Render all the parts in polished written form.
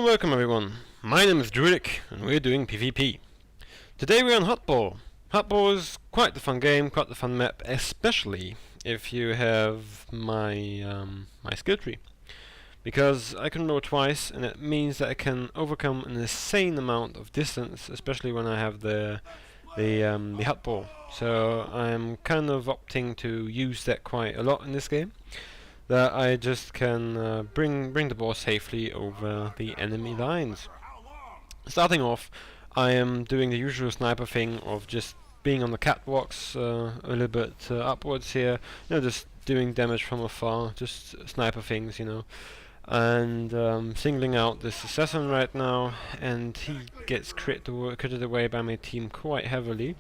welcome everyone. My name is Drewlik and we're doing PvP. Today we're on Huttball. Huttball is quite the fun game, quite the fun map, especially if you have my my skill tree. Because I can roll twice and it means that I can overcome an insane amount of distance, especially when I have the Huttball. So I'm kind of opting to use that quite a lot in this game. That I just can bring the ball safely over the enemy lines. Starting off, I am doing the usual sniper thing of just being on the catwalks a little bit upwards here, just doing damage from afar, just sniper things, and singling out this assassin right now, and he gets critted away by my team quite heavily.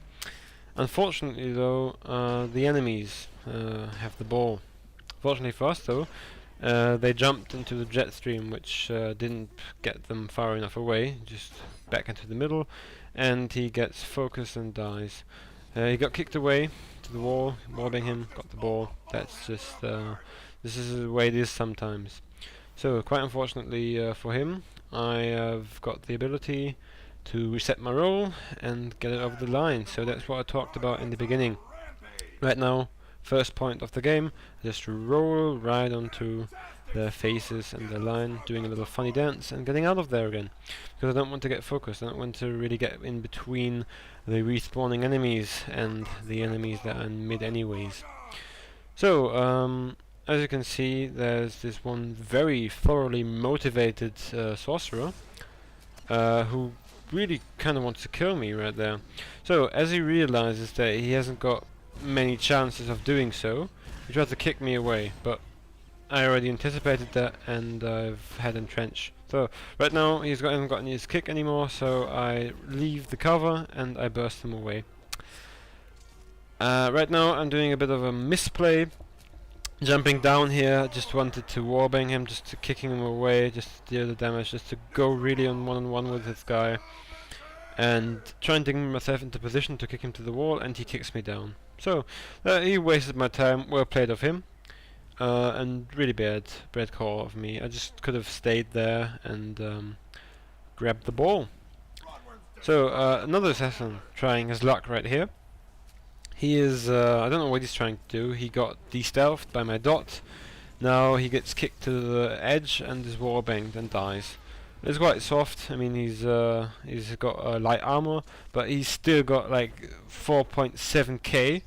Unfortunately though, the enemies have the ball. Fortunately for us though, they jumped into the jet stream, which didn't get them far enough away, just back into the middle, and he gets focused and dies. He got kicked away to the wall, mobbing him, got the ball. That's just, this is the way it is sometimes. So quite unfortunately for him, I have got the ability to reset my roll and get it over the line. So that's what I talked about in the beginning. Right now, first point of the game, just roll right onto their faces and their line, doing a little funny dance and getting out of there again. Because I don't want to get focused, I don't want to really get in between the respawning enemies and the enemies that are in mid anyways. So, as you can see, there's this one very thoroughly motivated sorcerer who really kind of wants to kill me right there. So, as he realizes that he hasn't got many chances of doing so, he tried to kick me away, but I already anticipated that and I've had entrenched. So right now he hasn't got his kick anymore, so I leave the cover and I burst him away. Right now I'm doing a bit of a misplay, jumping down here. Just wanted to warbang him, just to kicking him away, just to deal the damage, just to go really on one-on-one with this guy, and trying to get myself into position to kick him to the wall, and he kicks me down. So he wasted my time. Well played of him, and really bad call of me. I just could have stayed there and grabbed the ball. So another assassin trying his luck right here. He is I don't know what he's trying to do. He got de-stealthed by my dot. Now he gets kicked to the edge and is warbanged and dies. It's quite soft. I mean, he's got light armor, but he's still got like 4.7k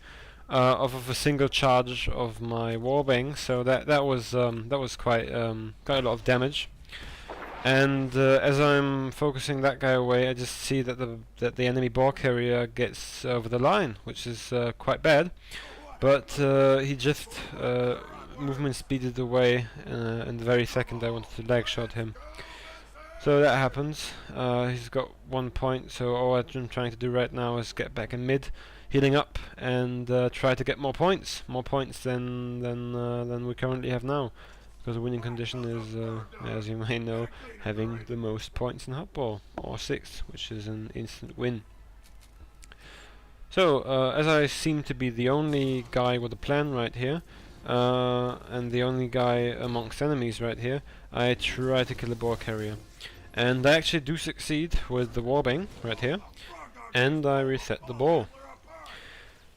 off of a single charge of my warbang. So that was quite a lot of damage. And as I'm focusing that guy away, I just see that the enemy ball carrier gets over the line, which is quite bad. But he just movement speeded away, and the very second I wanted to leg shot him. So that happens. He's got 1 point, so all I'm trying to do right now is get back in mid, healing up, and try to get more points than we currently have now. Because the winning condition is, as you may know, having the most points in Huttball, or 6th, which is an instant win. So, as I seem to be the only guy with a plan right here, and the only guy amongst enemies right here, I try to kill a ball carrier. And I actually do succeed with the warbang right here, and I reset the ball.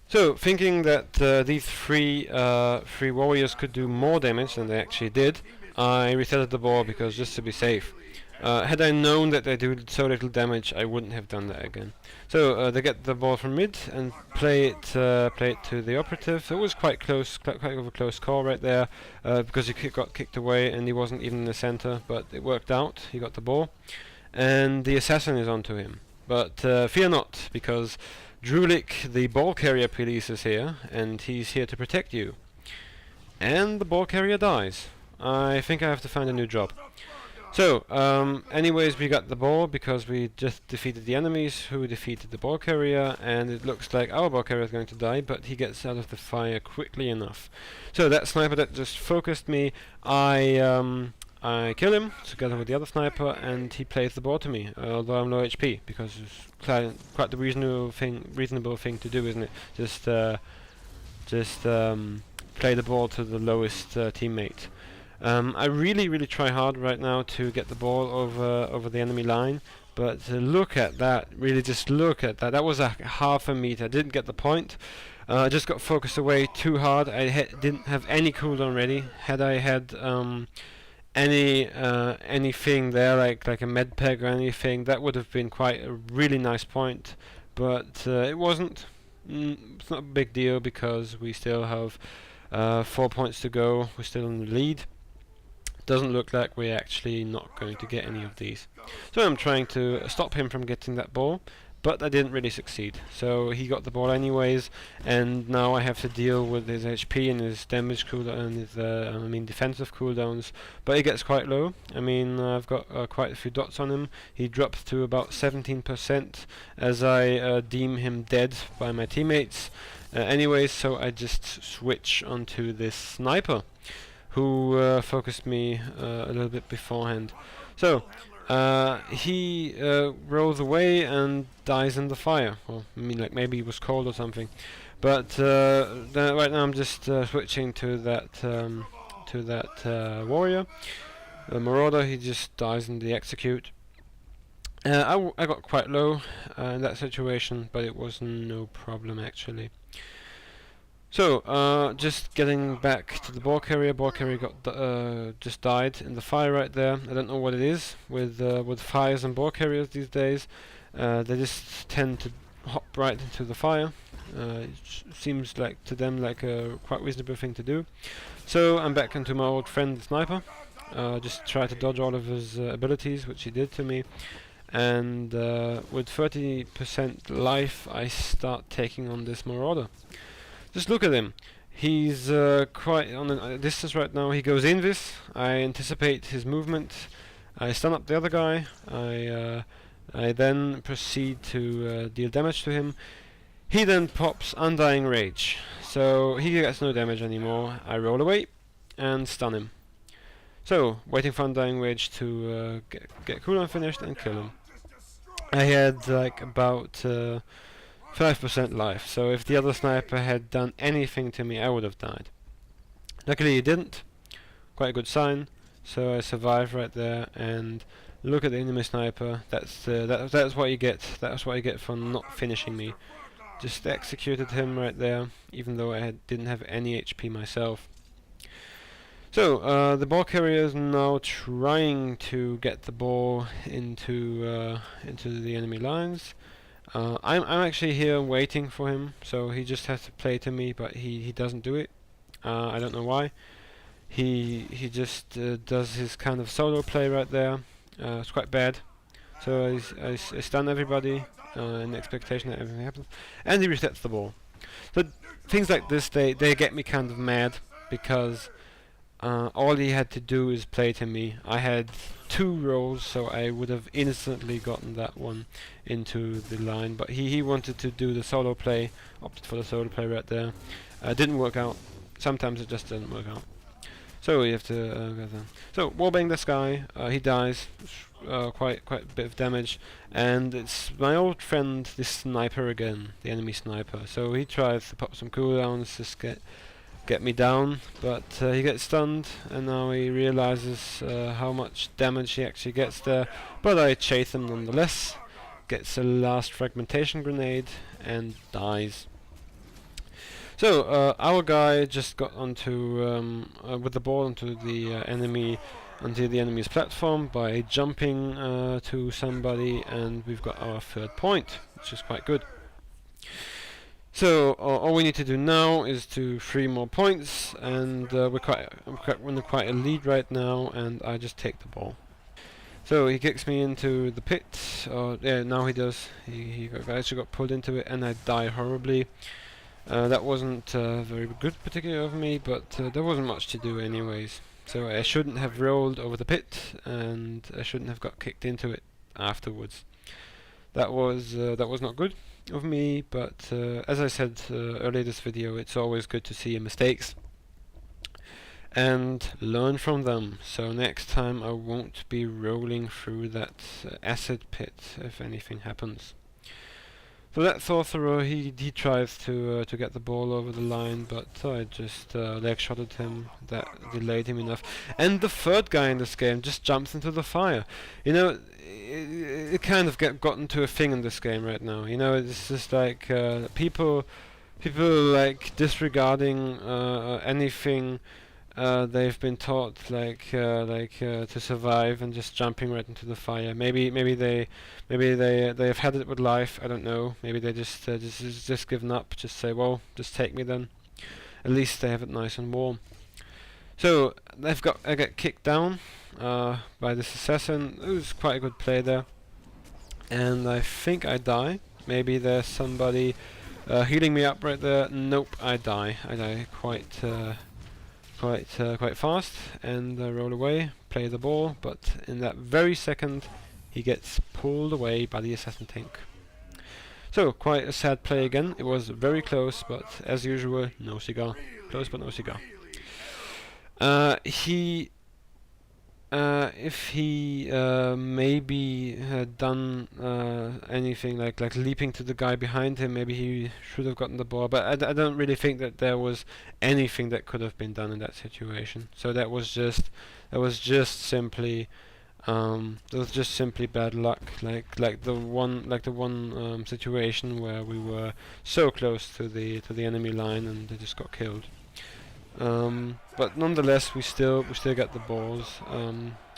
So, thinking that these three warriors could do more damage than they actually did, I resetted the ball because just to be safe. Had I known that they do so little damage, I wouldn't have done that again. So they get the ball from mid and play it to the operative. It was quite close, quite of a close call right there, because he got kicked away and he wasn't even in the center, but it worked out. He got the ball, and the assassin is onto him. But fear not, because Drewlik, the ball carrier police, is here, and he's here to protect you. And the ball carrier dies. I think I have to find a new job. So, anyways, we got the ball because we just defeated the enemies who defeated the ball carrier, and it looks like our ball carrier is going to die, but he gets out of the fire quickly enough. So that sniper that just focused me, I kill him together with the other sniper, and he plays the ball to me, although I'm low HP, because it's quite the reasonable thing to do, isn't it? Just play the ball to the lowest teammate. I really try hard right now to get the ball over the enemy line, but look at that, really just look at that. That was a half a meter. I didn't get the point. I just got focused away too hard. I didn't have any cooldown ready. Had I had anything there, like a med peg or anything, that would have been quite a really nice point, but it wasn't. It's not a big deal because we still have 4 points to go. We're still in the lead. Doesn't look like we're actually not going to get any of these. So I'm trying to stop him from getting that ball, but I didn't really succeed. So he got the ball anyways, and now I have to deal with his HP and his damage cooldown and his defensive cooldowns. But he gets quite low. I mean, I've got quite a few dots on him. He drops to about 17% as I deem him dead by my teammates. Anyways, so I just switch onto this sniper, who focused me a little bit beforehand. So he rolls away and dies in the fire. Well, I mean, like maybe he was cold or something. But right now I'm just switching to that warrior, the marauder. He just dies in the execute. I got quite low in that situation, but it was no problem actually. So, just getting back to the ball carrier. Ball carrier got just died in the fire right there. I don't know what it is with fires and ball carriers these days. They just tend to hop right into the fire. It seems like to them like a quite reasonable thing to do. So I'm back into my old friend the sniper. Just try to dodge all of his abilities, which he did to me. And with 30% life, I start taking on this marauder. Just look at him. He's quite on a distance right now. He goes in this. I anticipate his movement. I stun up the other guy. I then proceed to deal damage to him. He then pops Undying Rage. So he gets no damage anymore. I roll away and stun him. So, waiting for Undying Rage to get cooldown finished and kill him. I had like about 5% life, so if the other sniper had done anything to me, I would have died. Luckily he didn't. Quite a good sign. So I survived right there, and look at the enemy sniper. That's what you get. That's what you get for not finishing me. Just executed him right there, even though I didn't have any HP myself. So the ball carrier is now trying to get the ball into the enemy lines. I'm actually here waiting for him, so he just has to play to me, but he doesn't do it. I don't know why. He just does his kind of solo play right there. It's quite bad. So I stun everybody in the expectation that everything happens, and he resets the ball. So things like this, they get me kind of mad, because all he had to do is play to me. I had 2 rolls, so I would have instantly gotten that one into the line, but he wanted to do the solo play, opted for the solo play right there. Didn't work out. Sometimes it just doesn't work out. So you have to go there. So wallbang this guy, he dies, quite a bit of damage, and it's my old friend, this sniper again, the enemy sniper. So he tries to pop some cooldowns, just get me down, but he gets stunned, and now he realizes how much damage he actually gets there. But I chase him nonetheless, gets a last fragmentation grenade, and dies. So our guy just got onto with the ball onto the enemy's platform by jumping to somebody, and we've got our 3rd point, which is quite good. So all we need to do now is to 3 more points, and we're in quite a lead right now, and I just take the ball. So he kicks me into the pit. Yeah, now he does. He actually got pulled into it, and I die horribly. That wasn't very good particularly of me, but there wasn't much to do anyways. So I shouldn't have rolled over the pit, and I shouldn't have got kicked into it afterwards. That was not good of me, but as I said earlier in this video, it's always good to see your mistakes and learn from them. So next time I won't be rolling through that acid pit if anything happens. So that sorcerer, he tries to get the ball over the line, but I just leg shotted him. That delayed him enough. And the third guy in this game just jumps into the fire. You know, it kind of gotten to a thing in this game right now. You know, it's just like people like disregarding anything they've been taught, to survive, and just jumping right into the fire. Maybe they have had it with life. I don't know. Maybe they just given up. Just say, well, just take me then. At least they have it nice and warm. So I get kicked down by this assassin. It was quite a good play there, and I think I die. Maybe there's somebody healing me up right there. Nope, I die. I die quite fast, and roll away, play the ball, but in that very second he gets pulled away by the assassin tank. So quite a sad play again. It was very close, but as usual, no cigar. Close but no cigar. If he maybe had done anything like leaping to the guy behind him, maybe he should have gotten the ball. But I don't really think that there was anything that could have been done in that situation. So that was just simply bad luck. Like the one situation where we were so close to the enemy line and they just got killed. But nonetheless, we still get the balls.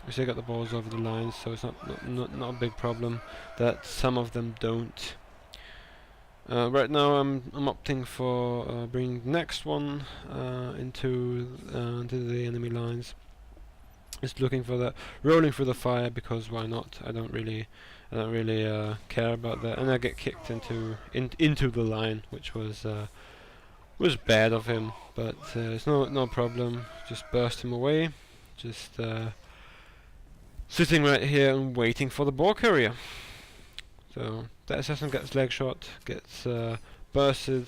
We still get the balls over the line, so it's not a big problem that some of them don't. Right now, I'm opting for bringing the next one into the enemy lines. Just looking for that, rolling through the fire, because why not? I don't really care about that, and I get kicked into the line, which was bad of him, but it's no problem. Just burst him away. Just sitting right here and waiting for the ball carrier. So that assassin gets leg shot, gets bursted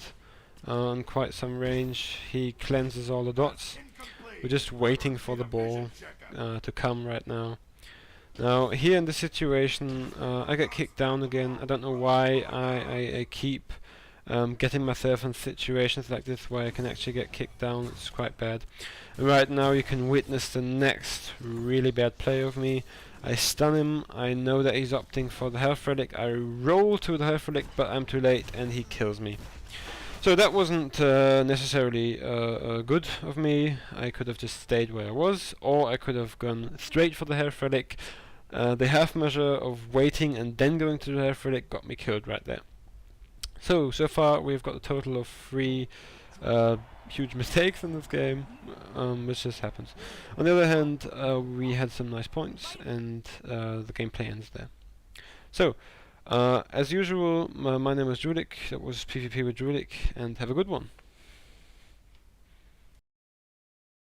on quite some range. He cleanses all the dots. We're just waiting for the ball to come right now. Now here in this situation, I get kicked down again. I don't know why I keep getting myself in situations like this where I can actually get kicked down. It's quite bad. And right now you can witness the next really bad play of me. I stun him. I know that he's opting for the health relic. I roll to the health relic, but I'm too late and he kills me. So that wasn't necessarily good of me. I could have just stayed where I was, or I could have gone straight for the health relic. The half measure of waiting and then going to the health relic got me killed right there. So far we've got a total of 3 huge mistakes in this game, which just happens. On the other hand, we had some nice points, and the gameplay ends there. So, as usual, my name is Drewlik. That was PvP with Drewlik, and have a good one.